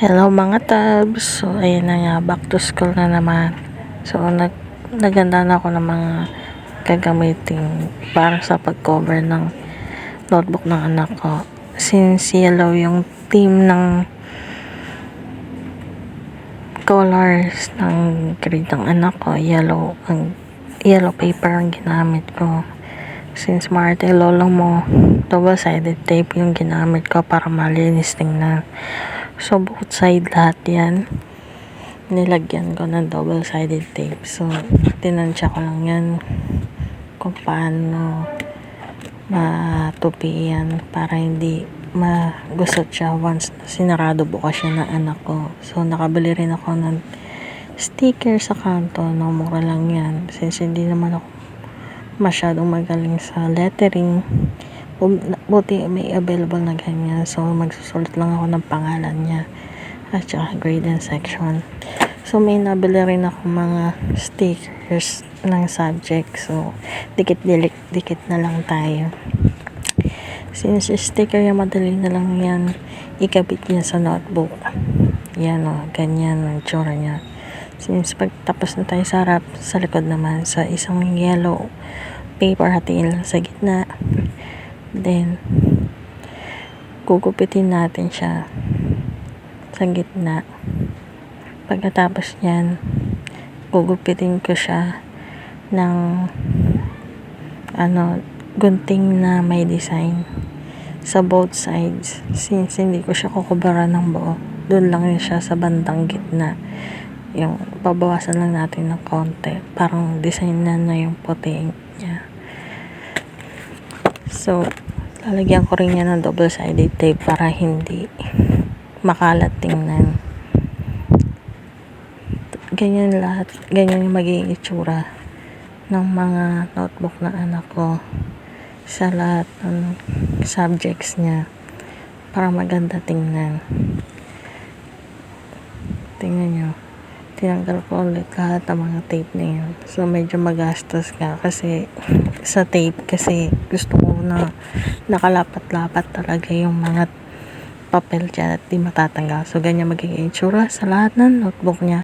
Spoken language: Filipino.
Hello mga tabs. So ayun na nga, back to school na naman. So naganda na ako ng mga gagamitin para sa pag-cover ng notebook ng anak ko. Since yellow yung theme ng colors ng grade ng anak ko, yellow paper ang ginamit ko. Since Marte lolo mo, double-sided tape yung ginamit ko para malinis tingnan. So, both side lahat yan. Nilagyan ko ng double-sided tape. So, tinansya ko lang yan kung paano matupi yan para hindi magusot siya once sinarado bukas siya ng anak ko. So, nakabili rin ako ng sticker sa kanto. No, mura lang yan. Since hindi naman ako masyadong magaling sa lettering, buti may available na ganyan. So, magsusulat lang ako ng pangalan niya at saka grade and section. So, may nabili rin ako mga stickers ng subject. So, dikit na lang tayo. Since sticker yung madali na lang yan, ikabit niya sa notebook. Yan o, ganyan ang tsura niya. Since pagtapos na tayo sa harap, sa likod naman, sa isang yellow paper, hatiin lang sa gitna. Then, gugupitin natin siya sa gitna. Pagkatapos niyan, gugupitin ko siya ng gunting na may design sa both sides. Since hindi ko siya kukubaran ng buo, doon lang siya sa bandang gitna. Yung babawasan lang natin ng konti, parang design na yung puti niya. So, lalagyan ko rin niya ng double-sided tape para hindi makalat tingnan. Ganyan lahat, ganyan yung magiging itsura ng mga notebook na anak ko sa lahat ng subjects niya para maganda tingnan. Tingnan nyo, tinanggal ko ulit lahat ng mga tape na yun. So, medyo magastos ka kasi sa tape, kasi gusto ko na nakalapat-lapat talaga yung mga papel dyan at di matatanggal. So, ganyan magiging itsura sa lahat ng notebook niya.